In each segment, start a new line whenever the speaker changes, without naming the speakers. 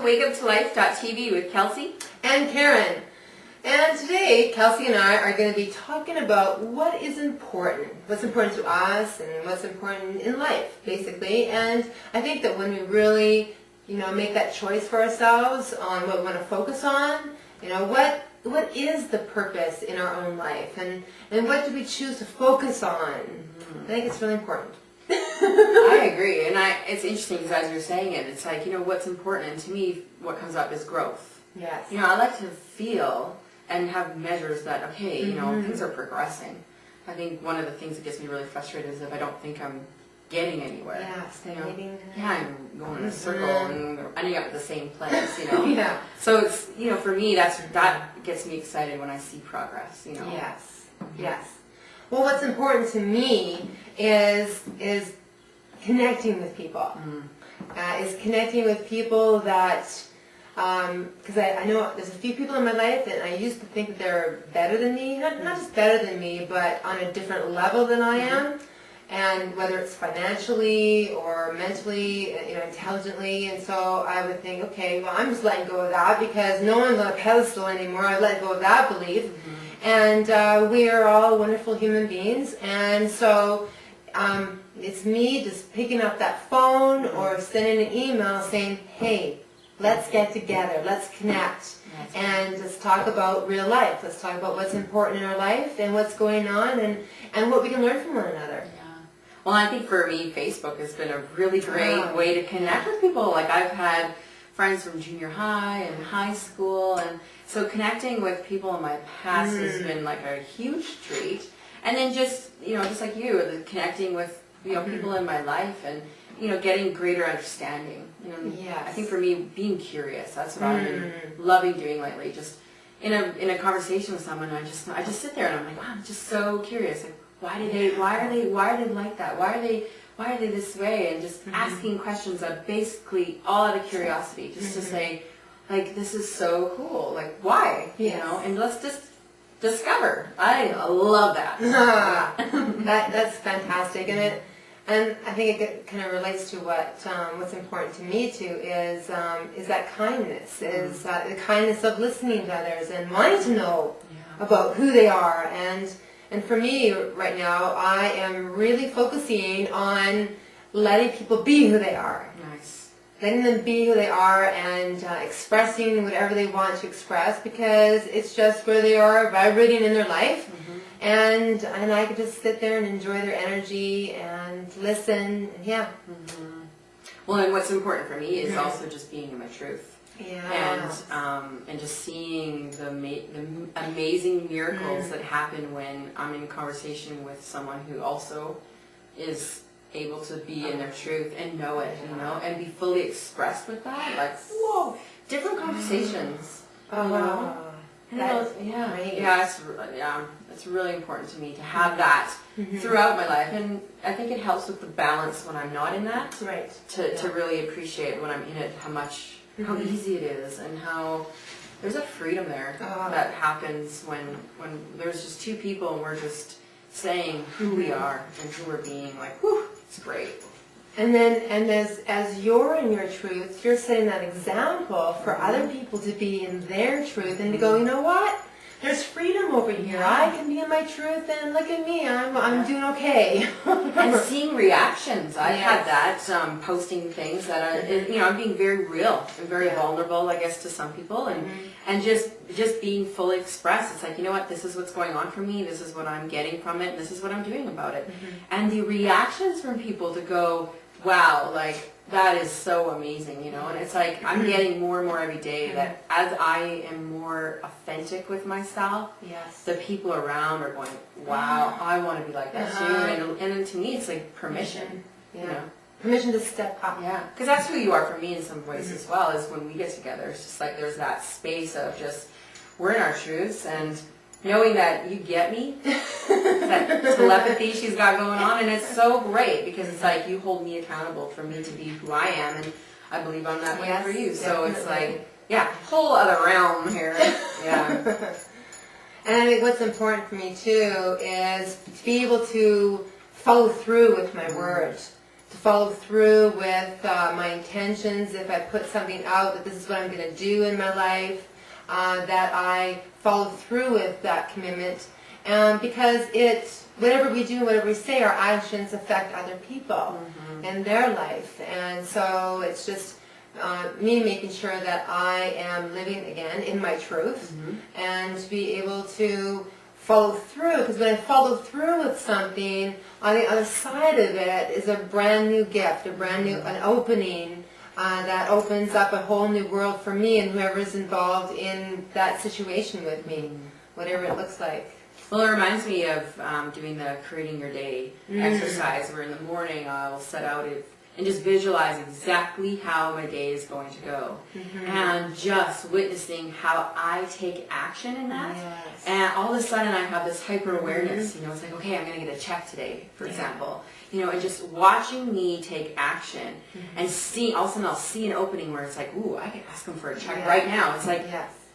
WakeUpToLife.tv with Kelsey
and Karen. And today, Kelsey and I are going to be talking about what is important. What's important to us and what's important in life, basically. And I think that when we really, make that choice for ourselves on what we want to focus on, what is the purpose in our own life? And what do we choose to focus on? I think it's really important.
I agree, and it's interesting because as you're saying it, it's like, what's important, and to me, what comes up is growth.
Yes.
I like to feel and have measures that, okay, things are progressing. I think one of the things that gets me really frustrated is if I don't think I'm getting anywhere.
Yeah, stagnating.
I'm going in a circle and ending up at the same place,
Yeah.
So it's, for me, that gets me excited when I see progress,
Yes, yes. Well, what's important to me is connecting with people. Is connecting with people that, because I know there's a few people in my life that I used to think that they're better than me, not just better than me, but on a different level than I am. And whether it's financially or mentally, intelligently, and so I would think, okay, well, I'm just letting go of that because no one's on a pedestal anymore. I let go of that belief. And we are all wonderful human beings, and so it's me just picking up that phone or sending an email saying, hey, let's get together, let's connect, and let's talk about real life. Let's talk about what's important in our life and what's going on and what we can learn from one another.
Well, I think for me, Facebook has been a really great way to connect with people. Like, I've had friends from junior high and high school, and so connecting with people in my past has been like a huge treat. And then just, just like you, connecting with, people in my life and, getting greater understanding. I think for me, being curious, that's what I've been loving doing lately. Just in a conversation with someone, I just sit there and I'm like, wow, I'm just so curious. Like, why are they like that? Why are they this way? And just asking questions of basically all out of curiosity, just to say, like, this is so cool. Like, why? And let's just discover. I love that.
That's fantastic, and I think it kind of relates to what's important to me too is that kindness, is the kindness of listening to others and wanting to know about who they are. And for me right now, I am really focusing on letting people be who they are.
Nice.
Letting them be who they are and expressing whatever they want to express, because it's just where they are vibrating in their life. And I could just sit there and enjoy their energy and listen.
Well, and what's important for me is also just being in my truth.
Yeah.
And just seeing the amazing miracles that happen when I'm in conversation with someone who also is able to be in their truth and know it, and be fully expressed with that. Like, whoa, different conversations. It's really important to me to have that throughout my life, and I think it helps with the balance when I'm not in that.
Right.
To really appreciate when I'm in it how easy it is, and how there's a freedom there that happens when there's just two people and we're just saying who we are and who we're being. Like, whew, it's great.
And as you're in your truth, you're setting that example for other people to be in their truth and to go, you know what? There's freedom over here. I can be in my truth, and look at me. I'm doing okay.
And seeing reactions. I've had that, posting things that are, I'm being very real and very vulnerable, I guess, to some people, and just being fully expressed. It's like, you know what, this is what's going on for me, this is what I'm getting from it, and this is what I'm doing about it. And the reactions from people to go, wow, like, that is so amazing, and it's like I'm getting more and more every day that as I am more authentic with myself, the people around are going, wow, I want to be like that too. And to me, it's like permission,
Permission to step up.
Yeah, because that's who you are for me in some ways as well, is when we get together, it's just like there's that space of just, we're in our truths, and knowing that you get me, that telepathy she's got going on, and it's so great because it's like you hold me accountable for me to be who I am, and I believe I'm that way for you. So it's like, whole other realm here. Yeah.
And I think what's important for me too is to be able to follow through with my words. to follow through with my intentions. If I put something out that this is what I'm going to do in my life, that I follow through with that commitment. Because whatever we do, whatever we say, our actions affect other people and their life. And so it's just me making sure that I am living again in my truth and to be able to follow through. Because when I follow through with something, on the other side of it is a brand new gift, a brand new an opening that opens up a whole new world for me and whoever's involved in that situation with me, whatever it looks like.
Well, it reminds me of doing the Creating Your Day exercise, where in the morning I'll set out and just visualize exactly how my day is going to go. And just witnessing how I take action in that.
Yes.
And all of a sudden I have this hyper-awareness, you know, it's like, okay, I'm going to get a check today, for example. You know, and just watching me take action and see, all of a sudden I'll see an opening where it's like, ooh, I can ask them for a check right now. It's like,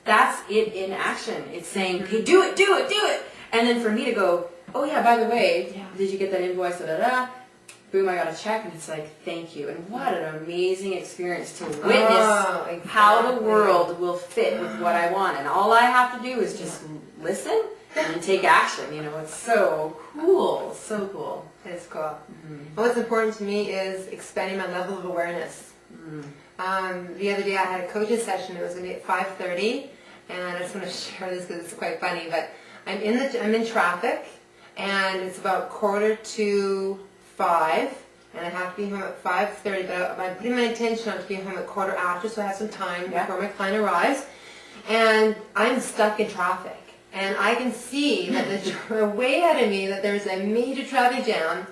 that's it in action. It's saying, okay, do it, do it, do it. And then for me to go, oh yeah, by the way, did you get that invoice, da-da-da? Boom, I got a check, and it's like, thank you. And what an amazing experience to witness how the world will fit with what I want. And all I have to do is just listen and take action. You know, it's so cool, so cool.
It's cool. What's important to me is expanding my level of awareness. The other day I had a coaching session. It was going to be at 5:30, and I just want to share this because it's quite funny. But I'm in traffic, and it's about 4:45, and I have to be home at 5:30. But I'm putting my intention on to be home at 4:15, so I have some time before my client arrives. And I'm stuck in traffic, and I can see that way ahead of me that there's a major traffic jam.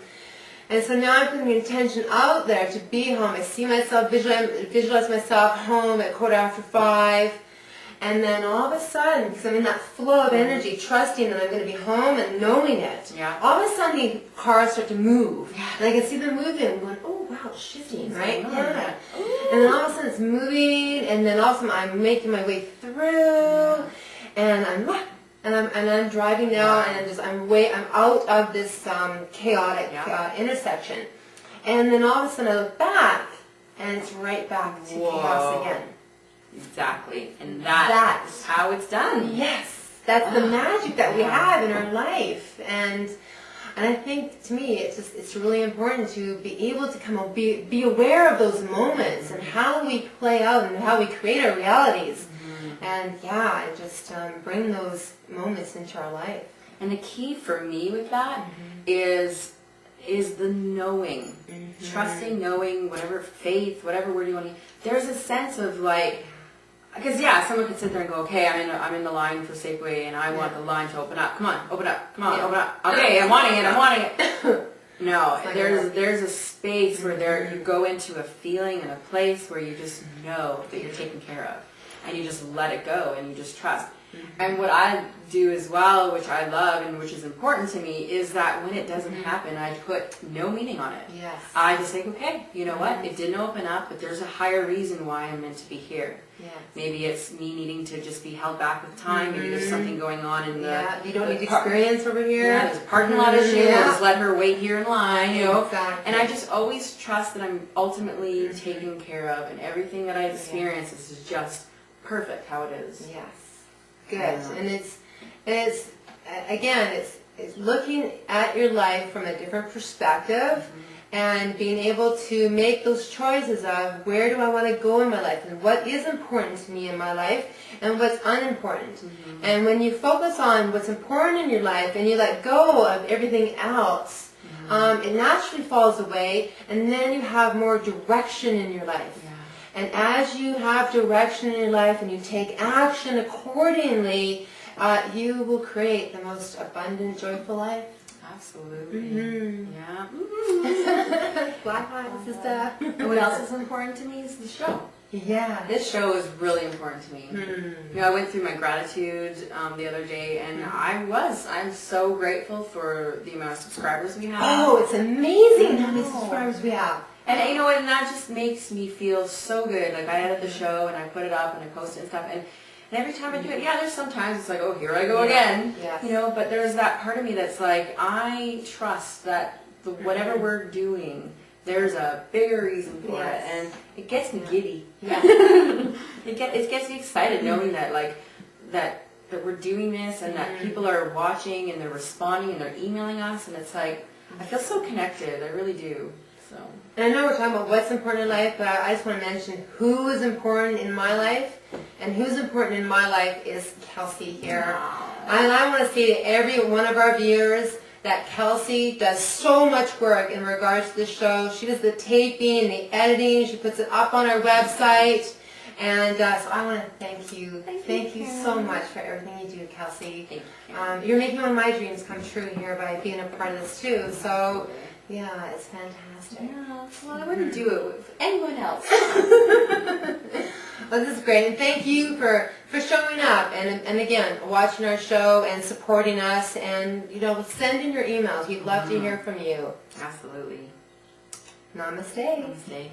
And so now I'm putting the intention out there to be home. I see myself, visualize myself home at 5:15. And then all of a sudden, because I'm in that flow of energy, trusting that I'm going to be home and knowing it, all of a sudden the cars start to move. And I can see them moving. I'm going, oh wow, it's shifting, right? Yeah. And then all of a sudden it's moving, and then all of a sudden I'm making my way through, and I'm driving now, and I'm out of this chaotic intersection. And then all of a sudden I look back, and it's right back to chaos again.
Exactly, and that's how it's done.
Yes, that's the magic that we have in our life, and I think to me it's really important to be able to be aware of those moments and how we play out and how we create our realities, and just bring those moments into our life.
And the key for me with that is the knowing, trusting, knowing, whatever faith, whatever word you want to. There's a sense of like. Because someone could sit there and go, okay, I'm in the line for Safeway, and I want the line to open up. Come on, open up. Come on, open up. Okay, I'm wanting it. No, there's a space where you go into a feeling and a place where you just know that you're taken care of, and you just let it go, and you just trust. And what I do as well, which I love and which is important to me, is that when it doesn't happen, I put no meaning on it.
Yes.
I just think, okay, you know what? It didn't open up, but there's a higher reason why I'm meant to be here.
Yes.
Maybe it's me needing to just be held back with time. Maybe there's something going on in the...
you don't need experience over here.
Yeah, there's a parking lot issue. I'll just let her wait here in line, you know.
Exactly.
And I just always trust that I'm ultimately taken care of, and everything that I experience is just perfect how it is.
Yes. Good. And it's looking at your life from a different perspective and being able to make those choices of where do I want to go in my life and what is important to me in my life and what's unimportant. And when you focus on what's important in your life and you let go of everything else, it naturally falls away, and then you have more direction in your life. And as you have direction in your life and you take action accordingly, you will create the most abundant, joyful life.
Absolutely. Yeah.
Black Lives, sister.
And what else is important to me is the show.
Yeah.
This show is really important to me. You know, I went through my gratitude the other day, and I'm so grateful for the amount of subscribers we have.
Oh, it's amazing how many subscribers we have.
And you know what, and that just makes me feel so good. Like I edit the show and I put it up and I post it and stuff, and every time I do it, there's sometimes it's like, oh, here I go again. You know, but there's that part of me that's like, I trust that whatever we're doing there's a bigger reason for
Yes.
it, and it gets me giddy.
Yeah.
it gets me excited knowing that that we're doing this and that people are watching and they're responding and they're emailing us, and it's like I feel so connected. I really do. So.
And I know we're talking about what's important in life, but I just want to mention who is important in my life, and who's important in my life is Kelsey here. And I want to say to every one of our viewers that Kelsey does so much work in regards to the show. She does the taping and the editing. She puts it up on our website. And so I want to thank you. Thank you so much for everything you do, Kelsey.
Thank you.
You're making one of my dreams come true here by being a part of this too. So, yeah, it's fantastic.
Yeah, well, I wouldn't do it with anyone else.
Well, this is great, and thank you for showing up and again watching our show and supporting us, and send in your emails. We'd love to hear from you.
Absolutely.
Namaste.
Namaste.